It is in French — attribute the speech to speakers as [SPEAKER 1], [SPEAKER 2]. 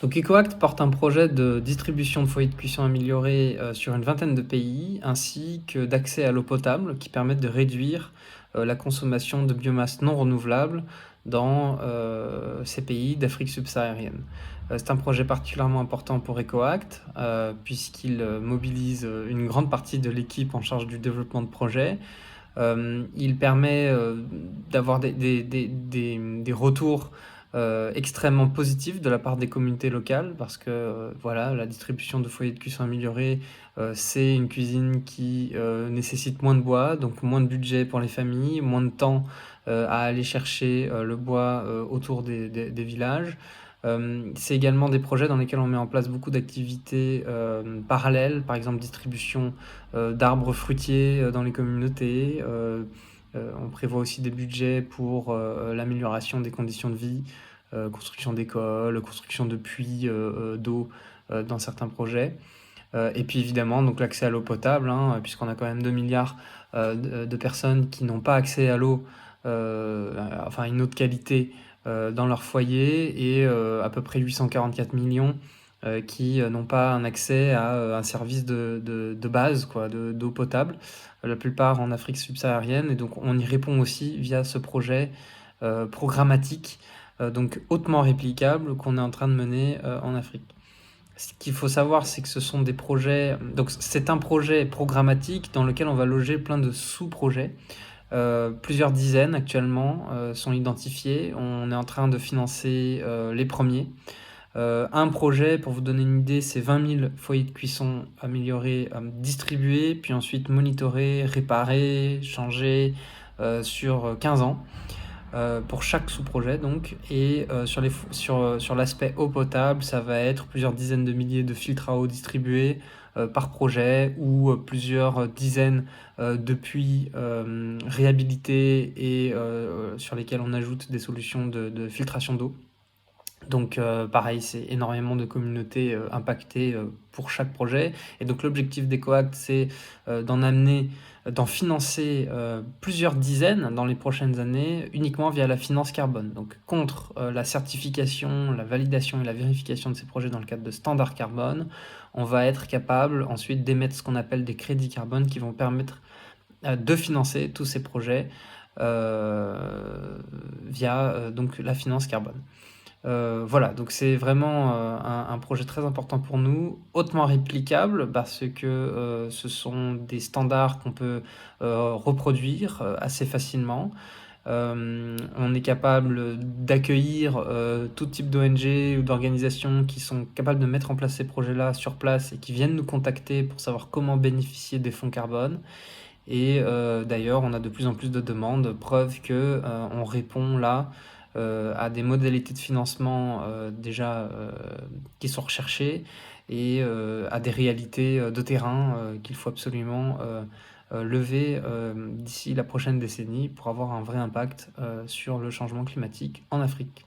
[SPEAKER 1] Donc EcoAct porte un projet de distribution de foyers de cuisson améliorés sur une vingtaine de pays, ainsi que d'accès à l'eau potable qui permettent de réduire la consommation de biomasse non renouvelable dans ces pays d'Afrique subsaharienne. C'est un projet particulièrement important pour EcoAct, puisqu'il mobilise une grande partie de l'équipe en charge du développement de projet. Il permet d'avoir des retours extrêmement positifs de la part des communautés locales parce que voilà, la distribution de foyers de cuisson améliorés, c'est une cuisine qui nécessite moins de bois, donc moins de budget pour les familles, moins de temps à aller chercher le bois autour des villages. C'est également des projets dans lesquels on met en place beaucoup d'activités parallèles, par exemple distribution d'arbres fruitiers dans les communautés. On prévoit aussi des budgets pour l'amélioration des conditions de vie, construction d'écoles, construction de puits d'eau dans certains projets. Et puis évidemment, donc l'accès à l'eau potable, hein, puisqu'on a quand même 2 milliards de personnes qui n'ont pas accès à l'eau, enfin une eau de qualité dans leur foyer, et à peu près 844 millions qui n'ont pas un accès à un service de base, quoi, d'eau potable, la plupart en Afrique subsaharienne. Et donc on y répond aussi via ce projet programmatique, donc hautement réplicable, qu'on est en train de mener en Afrique. Ce qu'il faut savoir, c'est que ce sont des projets. Donc, c'est un projet programmatique dans lequel on va loger plein de sous-projets. Plusieurs dizaines actuellement sont identifiés. On est en train de financer les premiers. Un projet, pour vous donner une idée, c'est 20 000 foyers de cuisson améliorés, distribués, puis ensuite monitorés, réparés, changés sur 15 ans. Pour chaque sous-projet donc. Et sur l'aspect eau potable, ça va être plusieurs dizaines de milliers de filtres à eau distribués par projet, ou plusieurs dizaines de puits réhabilités et sur lesquels on ajoute des solutions de filtration d'eau. Donc pareil, c'est énormément de communautés impactées pour chaque projet. Et donc l'objectif d'EcoAct, c'est d'en financer plusieurs dizaines dans les prochaines années, uniquement via la finance carbone. Donc contre la certification, la validation et la vérification de ces projets dans le cadre de standards carbone, on va être capable ensuite d'émettre ce qu'on appelle des crédits carbone qui vont permettre de financer tous ces projets via donc la finance carbone. Voilà, donc c'est vraiment un projet très important pour nous, hautement réplicable parce que ce sont des standards qu'on peut reproduire assez facilement. On est capable d'accueillir tout type d'ONG ou d'organisations qui sont capables de mettre en place ces projets-là sur place et qui viennent nous contacter pour savoir comment bénéficier des fonds carbone. Et d'ailleurs, on a de plus en plus de demandes, preuve que on répond là à des modalités de financement déjà qui sont recherchées, et à des réalités de terrain qu'il faut absolument lever d'ici la prochaine décennie pour avoir un vrai impact sur le changement climatique en Afrique.